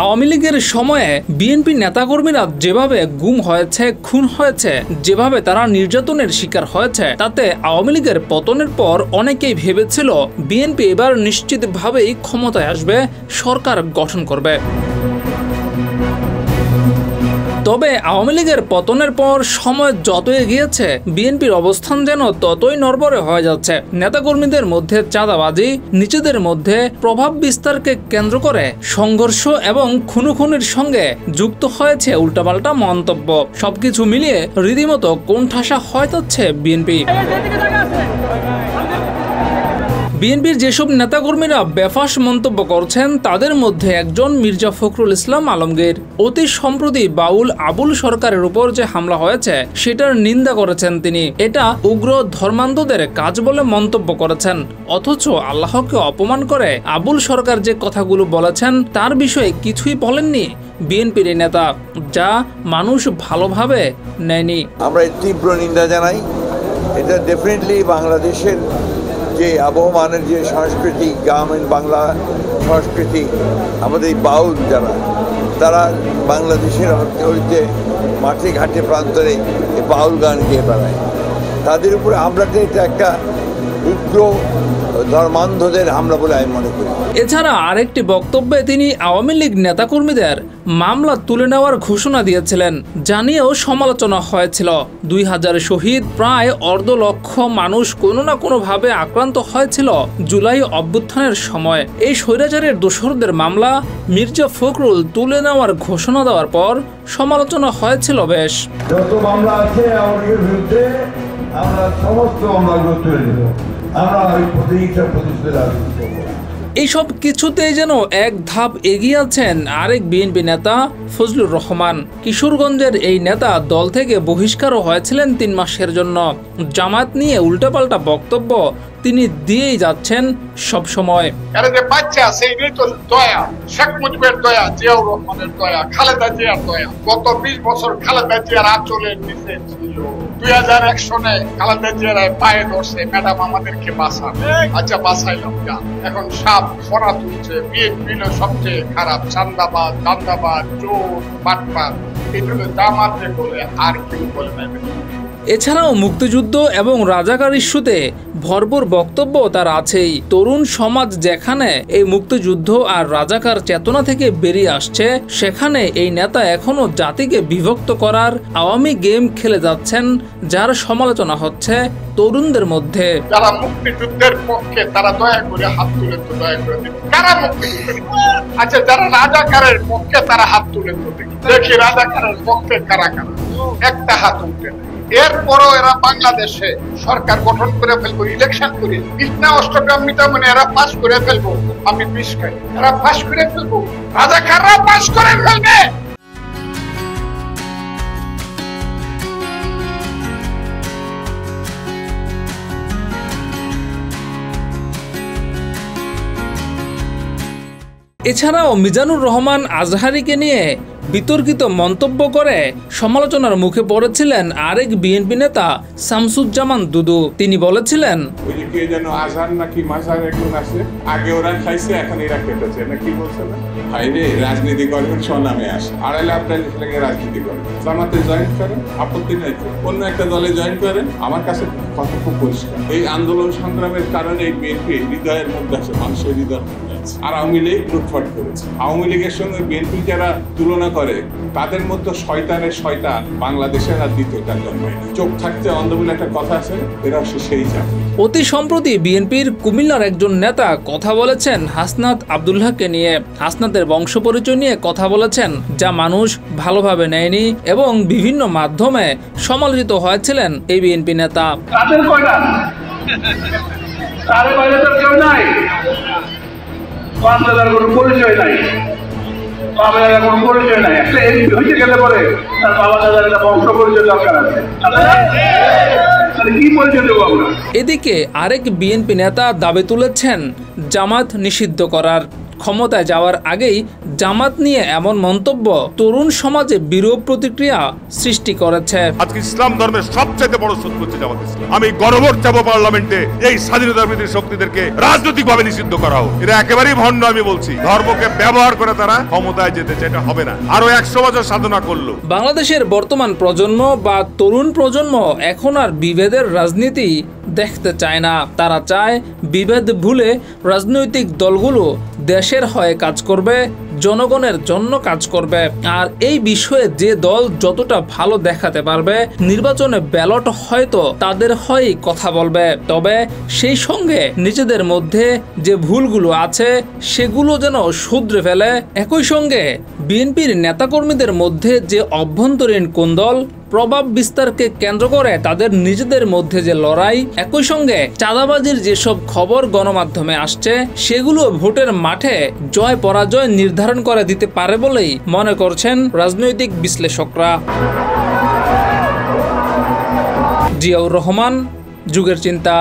আওয়ামী লীগের সময়ে বিএনপি নেতাকর্মীরা যেভাবে গুম হয়েছে, খুন হয়েছে, যেভাবে তারা নির্যাতনের শিকার হয়েছে, তাতে আওয়ামী লীগের পতনের পর অনেকেই ভেবেছিল বিএনপি এবার নিশ্চিতভাবেই ক্ষমতায় আসবে, সরকার গঠন করবে। তবে আওয়ামী লীগের পতনের পর সময় যত এগিয়েছে বিএনপির অবস্থান যেন ততই নড়বড়ে হয়ে যাচ্ছে। নেতাকর্মীদের মধ্যে চাঁদাবাজি, নিজেদের মধ্যে প্রভাব বিস্তারকে কেন্দ্র করে সংঘর্ষ এবং খুনোখুনির সঙ্গে যুক্ত হয়েছে উল্টাপাল্টা মন্তব্য। সবকিছু মিলিয়ে রীতিমতো কোণঠাসা হয়ে যাচ্ছে বিএনপি। বিএনপির যেসব নেতাকর্মীরা বেফাঁস মন্তব্য করছেন তাদের মধ্যে একজন মির্জা ফখরুল ইসলাম আলমগীর। অতি সম্প্রতি বাউল আবুল সরকারের উপর যে হামলা হয়েছে সেটার নিন্দা করেছেন তিনি। এটা উগ্র ধর্মান্ধদের কাজ বলে মন্তব্য করেছেন। অথচ আল্লাহকে অপমান করে আবুল সরকার যে কথাগুলো বলেছেন তার বিষয়ে কিছুই বলেননি বিএনপির নেতা, যা মানুষ ভালোভাবে নেয়নি। আমরা তীব্র নিন্দা জানাই। এটা ডেফিনেটলি বাংলাদেশের যে আবহমানের যে সংস্কৃতি, গ্রামীণ বাংলা সংস্কৃতি, আমাদের বাউল যারা, তারা বাংলাদেশের ঐতিহ্যে মাঠে ঘাটে প্রান্তরে বাউল গান গিয়ে বেড়ায়, তাদের উপরে হামলাটা এটা একটা উগ্র ধর্মান্ধদের হামলা বলে আমি মনে করি। এছাড়া আরেকটি বক্তব্যে তিনি আওয়ামী লীগ নেতাকর্মীদের মামলা তুলে নেওয়ার ঘোষণা দিয়েছিলেন, জানিয়েও সমালোচনা হয়েছিল। 2000 শহীদ, প্রায় 1.5 লক্ষ মানুষ কোনো না কোনোভাবে আক্রান্ত হয়েছিল জুলাই অভ্যুত্থানের সময়। এই স্বৈরাচারের দোসরদের মামলা মির্জা ফখরুল তুলে নেওয়ার ঘোষণা দেওয়ার পর সমালোচনা হয়েছিল বেশ। যত মামলা আছে আমাদের বিরুদ্ধে আমরা সমস্ত মামলাগুলো তুলে নেব, আমরা ওই প্রতিহিংসার প্রতিশোধে রাজনীতি করব। এইসব কিছুতেই যেন এক ধাপ এগিয়ে আছেন আরেক বিএনপি নেতা ফজলুর রহমান। কিশোরগঞ্জের এই নেতা দল থেকে বহিষ্কারও হয়েছিলেন 3 মাসের জন্য। জামায়াত নিয়ে উল্টাপাল্টা বক্তব্য তিনি দিয়েই যাচ্ছেন সব সময়। আরে যে বাচ্চা সেইটাই তো দয়া, শেখ মুজিবের দয়া, জিয়াউর রহমানের দয়া, খালেদা জিয়ার দয়া। গত 20 বছর খালেদা জিয়ার আঁচলের নিচে ছিল। 2001 সনে খালেদা জিয়ার পায়ে ধরছে, ম্যাডাম আমাদেরকে বাঁচান। আচ্ছা বাঁচাইলাম না, এখন সাপ ফোনা তুলছে। বিএনপি সবচেয়ে খারাপ, চান্দাবাজ, দান্দাবাজ, চোর, বাটপার, এগুলো জামাতে বলে আর কেউ বলে না। এছাড়াও মুক্তিযুদ্ধ এবং রাজাকার ইস্যুতে ভরপুর বক্তব্য তার আছেই। তরুণ সমাজ যেখানে এই মুক্তিযুদ্ধ আর রাজাকার চেতনা থেকে বেরিয়ে আসছে, সেখানে এই নেতা এখনো জাতিকে বিভক্ত করার আওয়ামী গেম খেলে যাচ্ছেন, যার সমালোচনা হচ্ছে তরুণদের মধ্যে। যারা মুক্তিযুদ্ধের পক্ষে তারা দয়া করে হাত তুলে তো দয়া করে দিন। কারা মুক্তিযুদ্ধের? আচ্ছা যারা রাজাকারের পক্ষে তারা হাত তুলে তো দেখি রাজাকারের পক্ষে কারা কারা, একটা হাত উঠে। এরপরও এরা বাংলাদেশে সরকার গঠন করে ফেলবো, ইলেকশন করে, বিছনা অষ্টগ্রাম মিটা মানে এরা পাস করে ফেলবো। আমি বিষ খাই, এরা পাস করে ফেলবো, রাজাকাররা পাস করে ফেলবে। এছাড়াও মিজানুর রহমান আজহারীকে নিয়ে বিতর্কিত মন্তব্য করে সমালোচনার মুখে পড়েছিলেন আরেক বিএনপি নেতা শামসুজ্জামান দুদু। তিনি বলেছিলেন, আজহার নাকি মাজার একজন আছে, আগে ওরা খাইছে এখন এরা খেতেছে নাকি বলছে না। ভাইরে রাজনীতি করবেন স্বনামে আসে, আড়াইলে আপনার রাজনীতি করেন, জামাতে জয়েন করেন, আপত্তি নাই। অন্য একটা দলে জয়েন করেন। আমার কাছে কথা খুব পরিষ্কার, এই আন্দোলন সংগ্রামের কারণে এই বিএনপি হৃদয়ের মধ্যে আছে, মানুষের হৃদয়ের মধ্যে আছে। আর আওয়ামী লীগ লুটপাট করেছে। আওয়ামী লীগের সঙ্গে বিএনপি যারা তুলনা করে তাদের মধ্যে শয়তানের শয়তান বাংলাদেশের আর দ্বিতীয়টা জন্মায় না। চোখ থাকতে অন্ধ বলে একটা কথা আছে, এরা সেই জানে। অতি সম্প্রতি বিএনপির কুমিল্লার একজন নেতা কথা বলেছেন হাসনাত আব্দুল্লাহকে নিয়ে। হাসনাতের বংশ পরিচয় নিয়ে কথা বলেছেন, যা মানুষ ভালোভাবে নেয়নি এবং বিভিন্ন মাধ্যমে সমালোচিত হয়েছিলেন এই বিএনপি নেতা। পরিচয় নাই, এদিকে আরেক বিএনপি নেতা দাবি তুলেছেন জামাত নিষিদ্ধ করার। ক্ষমতায় যাওয়ার আগেই জামাত নিয়ে এমন মন্তব্য তরুণ সমাজে বিরূপ প্রতিক্রিয়া সৃষ্টি করেছে। আজকে ইসলাম ধর্মের সবচেয়ে বড় শত্রু হচ্ছে জামাত ইসলাম। আমি গণভোট চাবো পার্লামেন্টে এই স্বাধীনতা বিরোধী শক্তিদেরকে রাজনৈতিকভাবে নিষিদ্ধ করা হোক। এটা একেবারেই ভণ্ড। আমি বলছি ধর্মকে ব্যবহার করে তারা ক্ষমতায় যেতে চায়, এটা হবে না। আরো 100 বছর সাধনা করলো। বাংলাদেশের বর্তমান প্রজন্ম বা তরুণ প্রজন্ম এখন আর বিভেদের রাজনীতি দেখতে চায় না। তারা চায় বিভেদ ভুলে রাজনৈতিক দলগুলো দেশের হয়ে কাজ করবে, জনগণের জন্য কাজ করবে। আর এই বিষয়ে যে দল যতটা ভালো দেখাতে পারবে, নির্বাচনে ব্যালট হয়তো তাদের হয়েই কথা বলবে। তবে সেই সঙ্গে নিজেদের মধ্যে যে ভুলগুলো আছে সেগুলো যেন শুধরে ফেলে। একই সঙ্গে বিএনপির নেতাকর্মীদের মধ্যে যে অভ্যন্তরীণ কোন্দল, প্রভাব বিস্তারকে কেন্দ্র করে তাদের নিজেদের মধ্যে যে লড়াই, একই সঙ্গে চাঁদাবাজির যেসব খবর গণমাধ্যমে আসছে সেগুলো ভোটের মাঠে জয় পরাজয় নির্ধারণ করে দিতে পারে বলেই মনে করছেন রাজনৈতিক বিশ্লেষকরা। জিয়াউর রহমান, যুগের চিন্তা।